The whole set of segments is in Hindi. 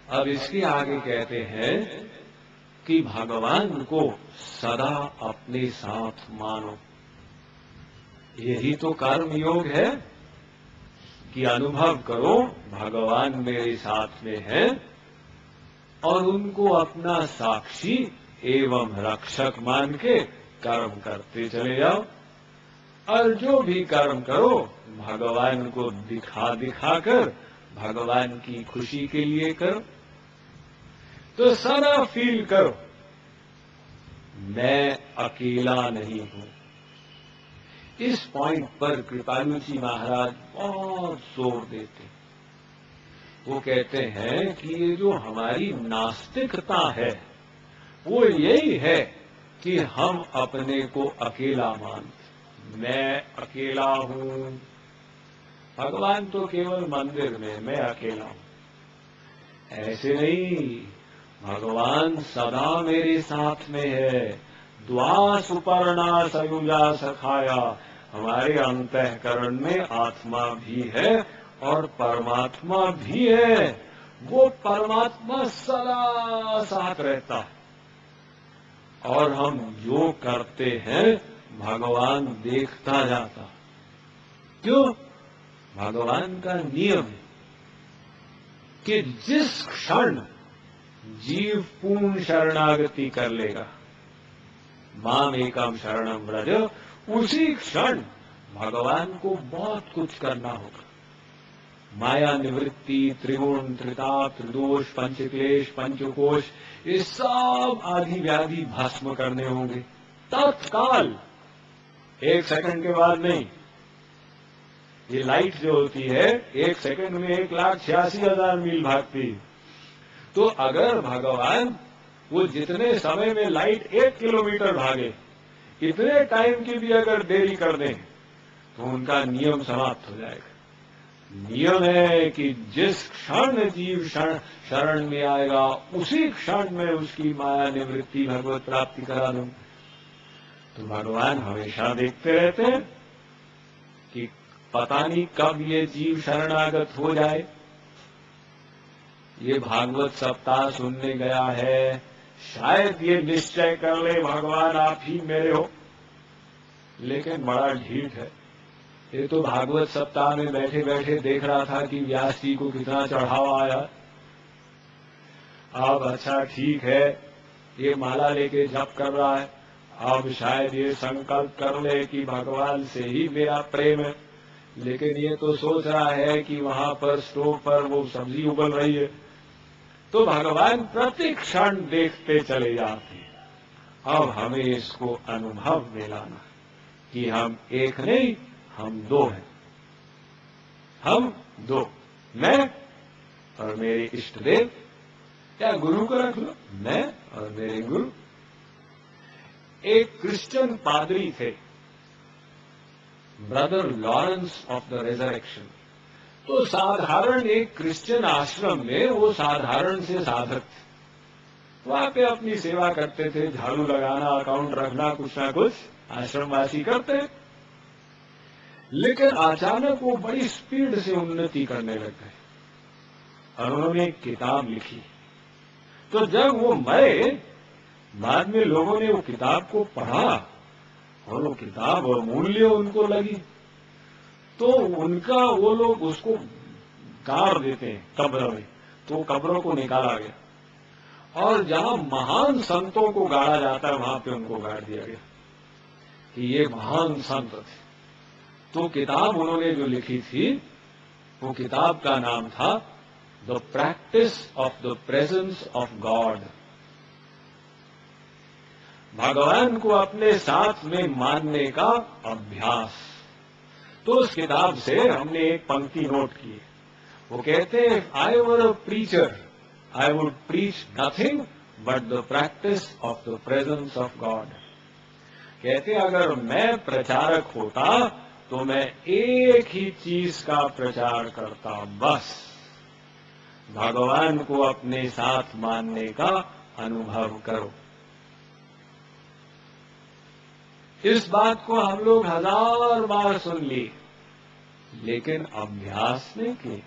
अब इसके आगे कहते हैं कि भगवान को सदा अपने साथ मानो। यही तो कर्म योग है कि अनुभव करो भगवान मेरे साथ में है और उनको अपना साक्षी एवं रक्षक मान के कर्म करते चले जाओ। और जो भी कर्म करो भगवान को दिखा दिखाकर भगवान की खुशी के लिए करो। तो सदा फील करो मैं अकेला नहीं हूं। इस पॉइंट पर कृपालु जी महाराज बहुत जोर देते। वो कहते हैं कि ये जो हमारी नास्तिकता है वो यही है कि हम अपने को अकेला मानते। मैं अकेला हूं। भगवान तो केवल मंदिर में, मैं अकेला हूं। ऐसे नहीं, भगवान सदा मेरे साथ में है। द्वा सुपर्णा सयुजा सखाया। हमारे अंतःकरण में आत्मा भी है और परमात्मा भी है। वो परमात्मा सदा साथ रहता है और हम जो करते हैं भगवान देखता जाता। क्यों? भगवान का नियम है कि जिस क्षण जीव पूर्ण शरणागति कर लेगा, माम एकम शरणम व्रज, उसी क्षण भगवान को बहुत कुछ करना होगा। माया निवृत्ति, त्रिगुण, त्रिताप, त्रिदोष, पंचक्लेश, पंचकोश, ये सब आदि व्याधि भस्म करने होंगे तत्काल, एक सेकंड के बाद नहीं। ये लाइट जो होती है एक सेकंड में 1,86,000 मील भागती। तो अगर भगवान वो जितने समय में लाइट 1 किलोमीटर भागे, इतने टाइम की भी अगर देरी कर दें तो उनका नियम समाप्त हो जाएगा। नियम है कि जिस क्षण जीव शरण में आएगा उसी क्षण में उसकी माया निवृत्ति भगवत प्राप्ति करा दूं। तो भगवान हमेशा देखते रहते हैं कि पता नहीं कब ये जीव शरणागत हो जाए। ये भागवत सप्ताह सुनने गया है, शायद ये निश्चय कर ले भगवान आप ही मेरे हो, लेकिन बड़ा ढीठ है। ये तो भागवत सप्ताह में बैठे बैठे देख रहा था कि व्यास जी को कितना चढ़ावा आया। अब अच्छा ठीक है, ये माला लेके जप कर रहा है, अब शायद ये संकल्प कर ले कि भगवान से ही मेरा प्रेम है। लेकिन ये तो सोच रहा है कि वहां पर स्टोव पर वो सब्जी उबल रही है। तो भगवान प्रति क्षण देखते चले जाते हैं। अब हमें इसको अनुभव में लाना कि हम एक नहीं, हम दो हैं। हम दो, मैं और मेरे इष्ट देव, या गुरु को रख लो, मैं और मेरे गुरु। एक क्रिश्चियन पादरी थे, brother Lawrence of the resurrection. तो साधारण एक क्रिश्चियन आश्रम में वो साधारण से साधक थे। वहां पे अपनी सेवा करते थे, झाड़ू लगाना, अकाउंट रखना, कुछ ना कुछ आश्रमवासी करते। लेकिन अचानक वो बड़ी स्पीड से उन्नति करने लग गए और उन्होंने एक किताब लिखी। तो जब वो मरे, बाद में लोगों ने वो किताब को पढ़ा और वो किताब अमूल्य उनको लगी। तो उनका वो लोग उसको गाड़ देते हैं कब्र में, तो कब्रों को निकाला गया और जहां महान संतों को गाड़ा जाता है वहां पे उनको गाड़ दिया गया कि ये महान संत थे। तो किताब उन्होंने जो लिखी थी, वो किताब का नाम था the practice of the presence of God. भगवान को अपने साथ में मानने का अभ्यास। तो उस किताब से हमने एक पंक्ति नोट की। वो कहते हैं, I were a preacher I would preach nothing but the practice of the presence of God. कहते अगर मैं प्रचारक होता तो मैं एक ही चीज का प्रचार करता, बस भगवान को अपने साथ मानने का अनुभव करो। इस बात को हम लोग 1000 बार सुन लिए, लेकिन अभ्यास नहीं किए।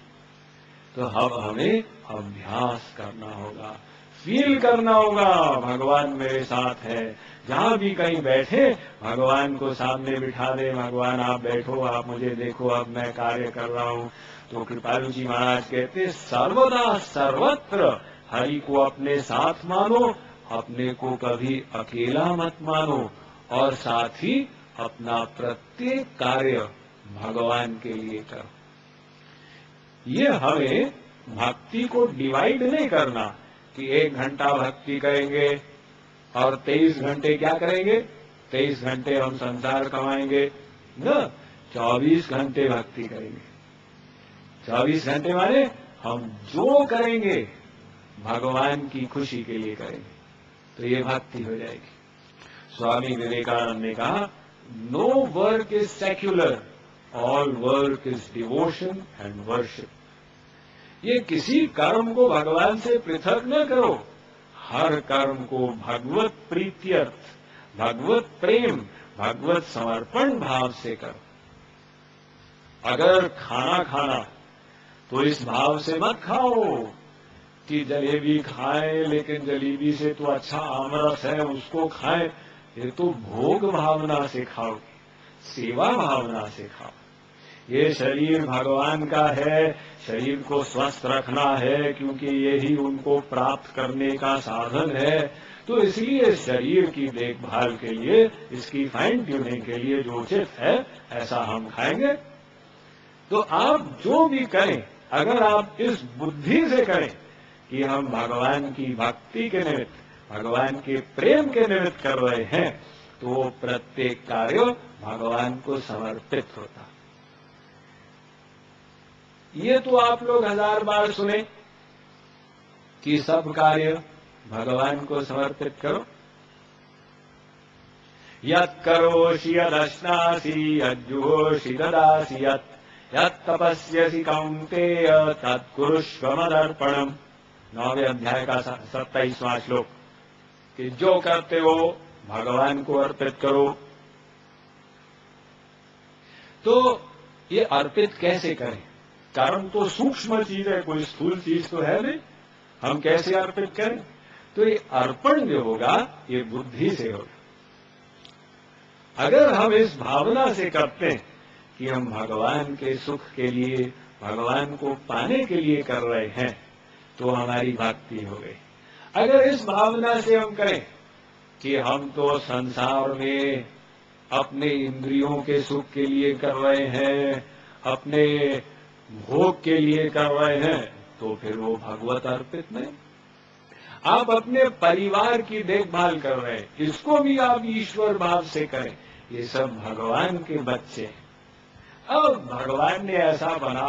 तो अब हमें अभ्यास करना होगा, फील करना होगा भगवान मेरे साथ है। जहां भी कहीं बैठे भगवान को सामने बिठा दे, भगवान आप बैठो, आप मुझे देखो, अब मैं कार्य कर रहा हूं। तो कृपालु जी महाराज कहते सर्वदा सर्वत्र हरि को अपने साथ मानो, अपने को कभी अकेला मत मानो, और साथ ही अपना प्रत्येक कार्य भगवान के लिए करो। ये हमें भक्ति को डिवाइड नहीं करना कि 1 घंटा भक्ति करेंगे और 23 घंटे क्या करेंगे, 23 घंटे हम संसार कमाएंगे न, 24 घंटे भक्ति करेंगे। 24 घंटे माने हम जो करेंगे भगवान की खुशी के लिए करेंगे, तो ये भक्ति हो जाएगी। स्वामी विवेकानंद ने कहा, no work is secular, all work is devotion and worship. ये किसी कर्म को भगवान से पृथक न करो, हर कर्म को भगवत प्रीत्यर्थ, भगवत प्रेम, भगवत समर्पण भाव से करो। अगर खाना खाना तो इस भाव से मत खाओ कि जलेबी खाएं, लेकिन जलेबी से तो अच्छा आमरस है उसको खाएं। ये तो भोग भावना से खाओ, सेवा भावना से खाओ। ये शरीर भगवान का है, शरीर को स्वस्थ रखना है, क्योंकि यही उनको प्राप्त करने का साधन है। तो इसलिए शरीर की देखभाल के लिए, इसकी फाइन ट्यूनिंग के लिए जो उचित है ऐसा हम खाएंगे। तो आप जो भी करें, अगर आप इस बुद्धि से करें कि हम भगवान की भक्ति के निमित्त, भगवान के प्रेम के निमित्त कर रहे हैं, तो प्रत्येक कार्य भगवान को समर्पित होता। ये तो आप लोग 1000 बार सुने कि सब कार्य भगवान को समर्पित करो। यत् करोषि यदश्नासि यज्जुहोषि ददासि यत् तपस्यसि कौन्तेय तत्कुरुष्व मदर्पणम्। 9वें अध्याय का 27वां श्लोक, कि जो करते हो भगवान को अर्पित करो। तो ये अर्पित कैसे करें? कर्म तो सूक्ष्म चीज है, कोई स्थूल चीज तो है नहीं। हम कैसे अर्पित करें? तो ये अर्पण जो होगा ये बुद्धि से होगा। अगर हम इस भावना से करते हैं कि हम भगवान के सुख के लिए, भगवान को पाने के लिए कर रहे हैं, तो हमारी भक्ति हो गई। अगर इस भावना से हम करें कि हम तो संसार में अपने इंद्रियों के सुख के लिए कर रहे हैं, अपने भोग के लिए कर रहे हैं, तो फिर वो भगवत अर्पित नहीं। आप अपने परिवार की देखभाल कर रहे हैं, इसको भी आप ईश्वर भाव से करें। ये सब भगवान के बच्चे हैं। अब भगवान ने ऐसा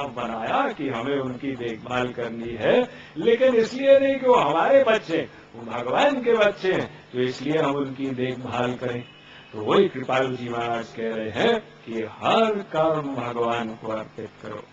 बनाया कि हमें उनकी देखभाल करनी है, लेकिन इसलिए नहीं कि वो हमारे बच्चे, वो भगवान के बच्चे हैं, तो इसलिए हम उनकी देखभाल करें। तो वही कृपालु जी महाराज कह रहे हैं कि हर कर्म भगवान को अर्पित करो।